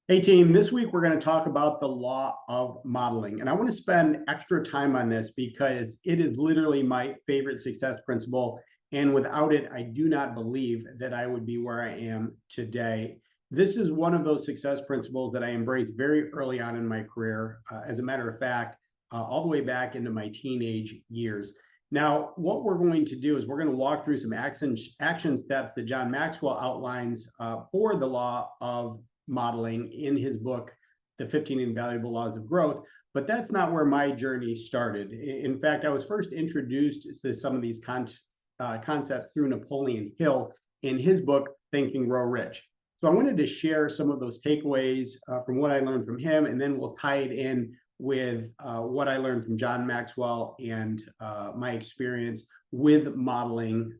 Hey team, this week we're going to talk about the law of modeling. And I want to spend extra time on this because it is literally my favorite success principle. And without it, I do not believe that I would be where I am today. This is one of those success principles that I embraced very early on in my career. As a matter of fact, all the way back into my teenage years. Now, what we're going to do is we're going to walk through some action steps that John Maxwell outlines for the law of modeling in his book, The 15 Invaluable Laws of Growth. But that's not where my journey started. In fact, I was first introduced to some of these concepts through Napoleon Hill in his book, Think and Grow Rich. So I wanted to share some of those takeaways from what I learned from him, and then we'll tie it in with what I learned from John Maxwell and my experience with modeling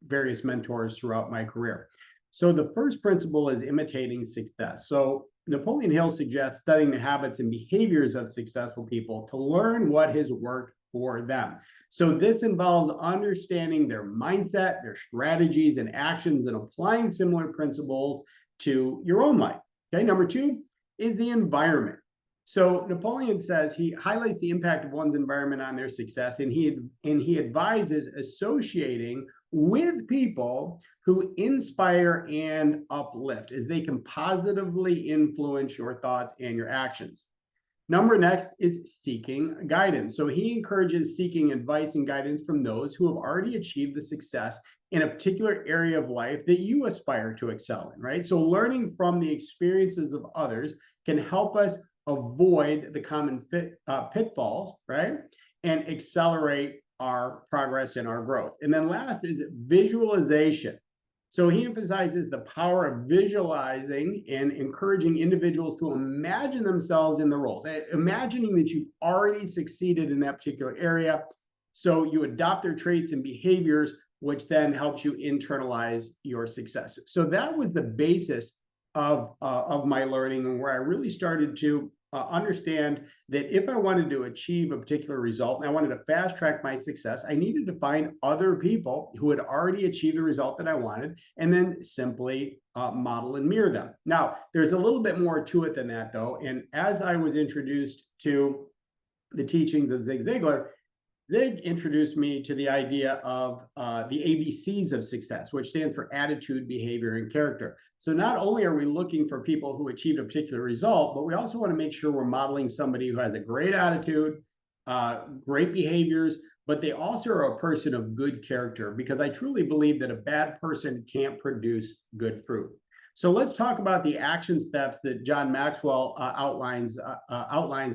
various mentors throughout my career. So the first principle is imitating success. So Napoleon Hill suggests studying the habits and behaviors of successful people to learn what has worked for them. So this involves understanding their mindset, their strategies and actions, and applying similar principles to your own life. Okay, number two is the environment. So Napoleon says he highlights the impact of one's environment on their success, and he advises associating with people who inspire and uplift, as they can positively influence your thoughts and your actions. Number next is seeking guidance. So he encourages seeking advice and guidance from those who have already achieved the success in a particular area of life that you aspire to excel in, right? So learning from the experiences of others can help us avoid the common pitfalls, right? And accelerate our progress and our growth. And then last is visualization. So he emphasizes the power of visualizing and encouraging individuals to imagine themselves in the roles, imagining that you've already succeeded in that particular area. So you adopt their traits and behaviors, which then helps you internalize your success. So that was the basis of my learning, and where I really started to understand that if I wanted to achieve a particular result and I wanted to fast track my success, I needed to find other people who had already achieved the result that I wanted, and then simply model and mirror them. Now, there's a little bit more to it than that, though. And as I was introduced to the teachings of Zig Ziglar, they introduced me to the idea of the ABCs of success, which stands for attitude, behavior, and character. So not only are we looking for people who achieved a particular result, but we also want to make sure we're modeling somebody who has a great attitude, great behaviors, but they also are a person of good character, because I truly believe that a bad person can't produce good fruit. So let's talk about the action steps that John Maxwell outlines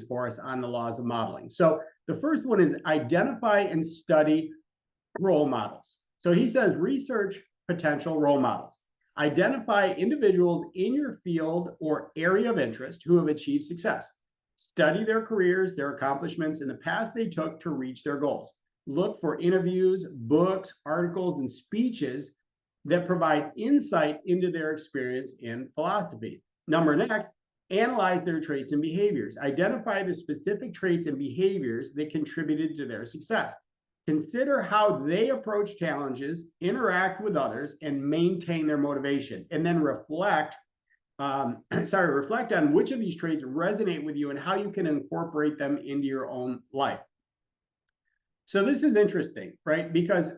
for us on the laws of modeling. So the first one is identify and study role models. So he says research potential role models. Identify individuals in your field or area of interest who have achieved success. Study their careers, their accomplishments, and the paths they took to reach their goals. Look for interviews, books, articles, and speeches that provide insight into their experience and philosophy. Number next, analyze their traits and behaviors. Identify the specific traits and behaviors that contributed to their success. Consider how they approach challenges, interact with others, and maintain their motivation. And then reflect on which of these traits resonate with you and how you can incorporate them into your own life. So this is interesting, right? Because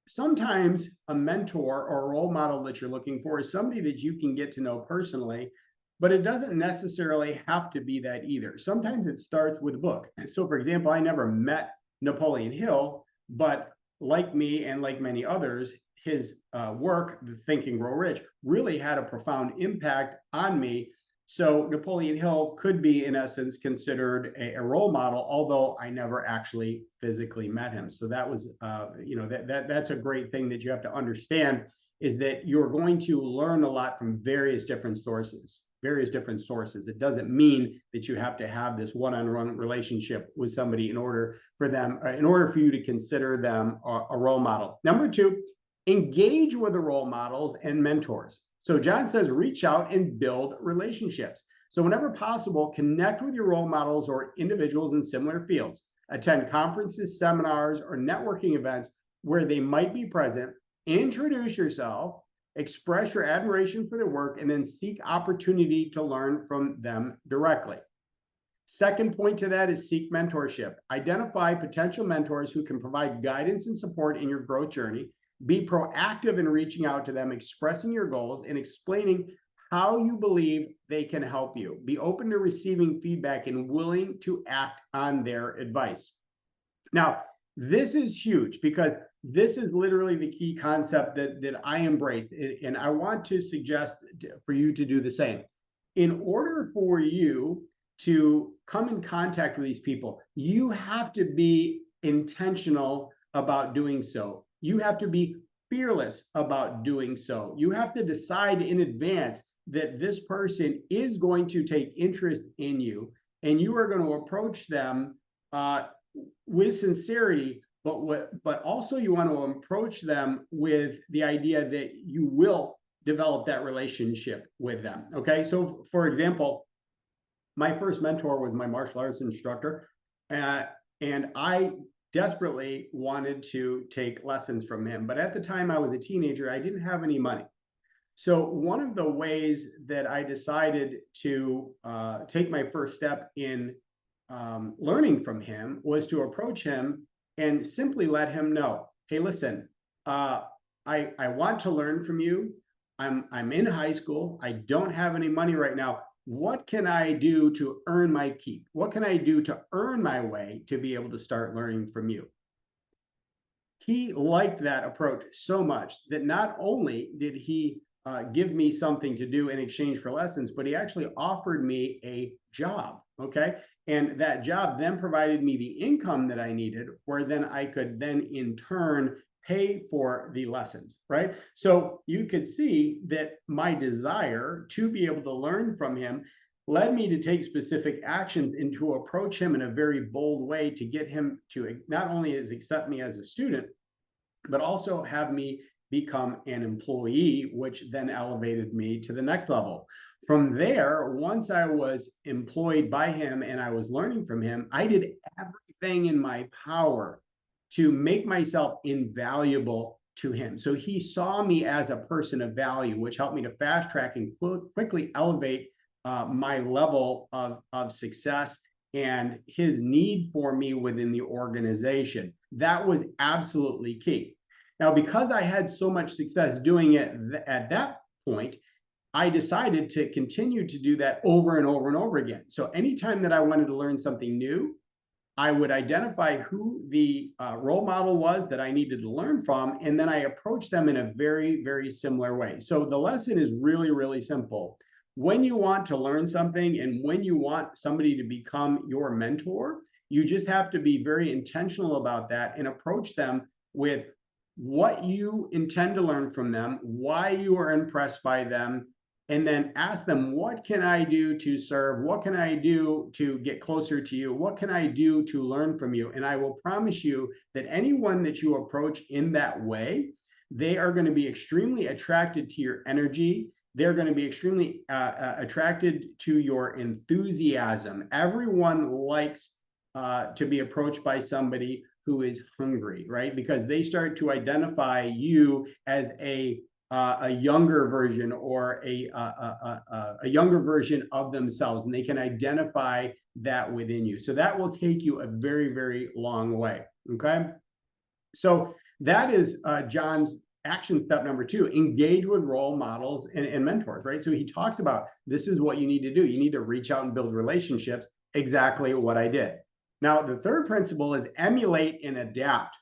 sometimes a mentor or a role model that you're looking for is somebody that you can get to know personally, but it doesn't necessarily have to be that either. Sometimes it starts with a book. So for example, I never met Napoleon Hill, but like me and like many others, his work, the Think and Grow Rich, really had a profound impact on me. So Napoleon Hill could be, in essence, considered a role model, although I never actually physically met him. So that was, that's a great thing that you have to understand, is that you're going to learn a lot from various different sources. It doesn't mean that you have to have this one-on-one relationship with somebody in order for you to consider them a role model. Number two, engage with the role models and mentors. So John says, reach out and build relationships. So whenever possible, connect with your role models or individuals in similar fields. Attend conferences, seminars, or networking events where they might be present. Introduce yourself express your admiration for their work, and then seek opportunity to learn from them directly. Second point to that is seek mentorship. Identify potential mentors who can provide guidance and support in your growth journey. Be proactive in reaching out to them, expressing your goals, and explaining how you believe they can help you. Be open to receiving feedback and willing to act on their advice. Now, this is huge because this is literally the key concept that I embraced, and I want to suggest for you to do the same. In order for you to come in contact with these people, you have to be intentional about doing so. You have to be fearless about doing so. You have to decide in advance that this person is going to take interest in you, and you are going to approach them with sincerity, but also you want to approach them with the idea that you will develop that relationship with them. Okay, so for example, my first mentor was my martial arts instructor, and I desperately wanted to take lessons from him. But at the time I was a teenager, I didn't have any money. So one of the ways that I decided to take my first step in learning from him was to approach him and simply let him know, hey, listen, I want to learn from you. I'm in high school. I don't have any money right now. What can I do to earn my keep? What can I do to earn my way to be able to start learning from you? He liked that approach so much that not only did he give me something to do in exchange for lessons, but he actually offered me a job. Okay. And that job then provided me the income that I needed, where then I could then in turn pay for the lessons, right? So you could see that my desire to be able to learn from him led me to take specific actions and to approach him in a very bold way to get him to not only accept me as a student, but also have me become an employee, which then elevated me to the next level. From there, once I was employed by him and I was learning from him, I did everything in my power to make myself invaluable to him. So he saw me as a person of value, which helped me to fast track and quickly elevate my level of success and his need for me within the organization. That was absolutely key. Now, because I had so much success doing it at that point, I decided to continue to do that over and over and over again. So anytime that I wanted to learn something new, I would identify who the role model was that I needed to learn from, and then I approached them in a very, very similar way. So the lesson is really, really simple. When you want to learn something and when you want somebody to become your mentor, you just have to be very intentional about that and approach them with what you intend to learn from them, why you are impressed by them, and then ask them, what can I do to serve? What can I do to get closer to you? What can I do to learn from you? And I will promise you that anyone that you approach in that way, they are going to be extremely attracted to your energy. They're going to be extremely attracted to your enthusiasm. Everyone likes to be approached by somebody who is hungry, right? Because they start to identify you as a younger version or a younger version of themselves, and they can identify that within you. So that will take you a very, very long way. Okay. So that is John's action step number 2, engage with role models and mentors, right? So he talks about this is what you need to do. You need to reach out and build relationships. Exactly what I did. Now, the third principle is emulate and adapt.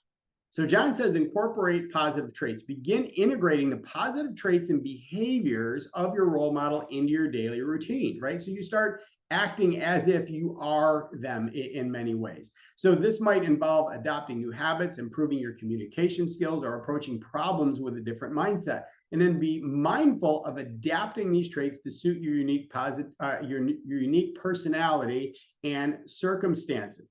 So John says, incorporate positive traits. Begin integrating the positive traits and behaviors of your role model into your daily routine, right? So you start acting as if you are them in many ways. So this might involve adopting new habits, improving your communication skills, or approaching problems with a different mindset. And then be mindful of adapting these traits to suit your unique your unique personality and circumstances.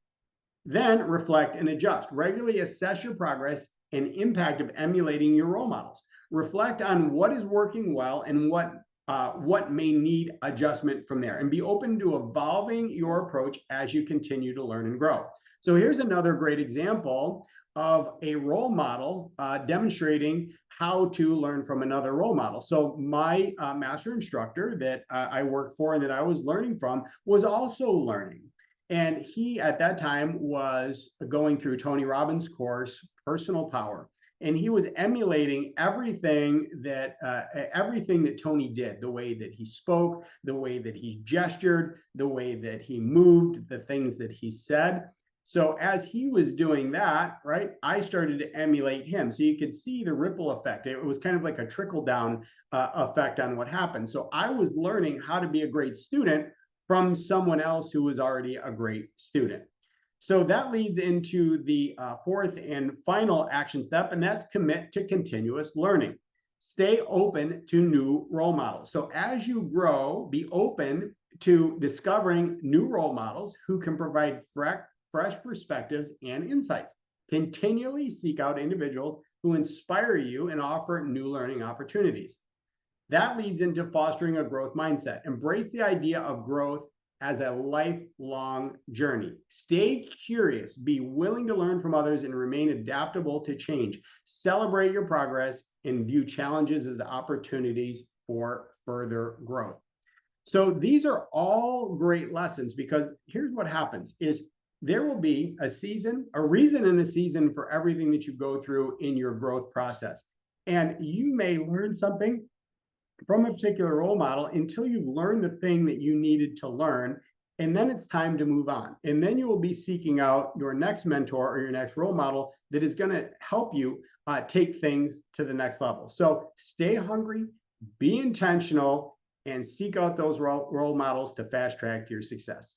Then reflect and adjust. Regularly assess your progress and impact of emulating your role models. Reflect on what is working well and what may need adjustment from there, and be open to evolving your approach as you continue to learn and grow. So here's another great example of a role model demonstrating how to learn from another role model. So my master instructor that I worked for and that I was learning from was also learning. And he at that time was going through Tony Robbins' course, Personal Power. And he was emulating everything that Tony did, the way that he spoke, the way that he gestured, the way that he moved, the things that he said. So as he was doing that, right, I started to emulate him. So you could see the ripple effect. It was kind of like a trickle down effect on what happened. So I was learning how to be a great student from someone else who was already a great student. So that leads into the fourth and final action step, and that's commit to continuous learning. Stay open to new role models. So as you grow, be open to discovering new role models who can provide fresh perspectives and insights. Continually seek out individuals who inspire you and offer new learning opportunities. That leads into fostering a growth mindset. Embrace the idea of growth as a lifelong journey. Stay curious, be willing to learn from others, and remain adaptable to change. Celebrate your progress and view challenges as opportunities for further growth. So these are all great lessons, because here's what happens is there will be a season, a reason and a season for everything that you go through in your growth process. And you may learn something from a particular role model until you've learned the thing that you needed to learn. And then it's time to move on. And then you will be seeking out your next mentor or your next role model that is going to help you take things to the next level. So stay hungry, be intentional, and seek out those role models to fast track your success.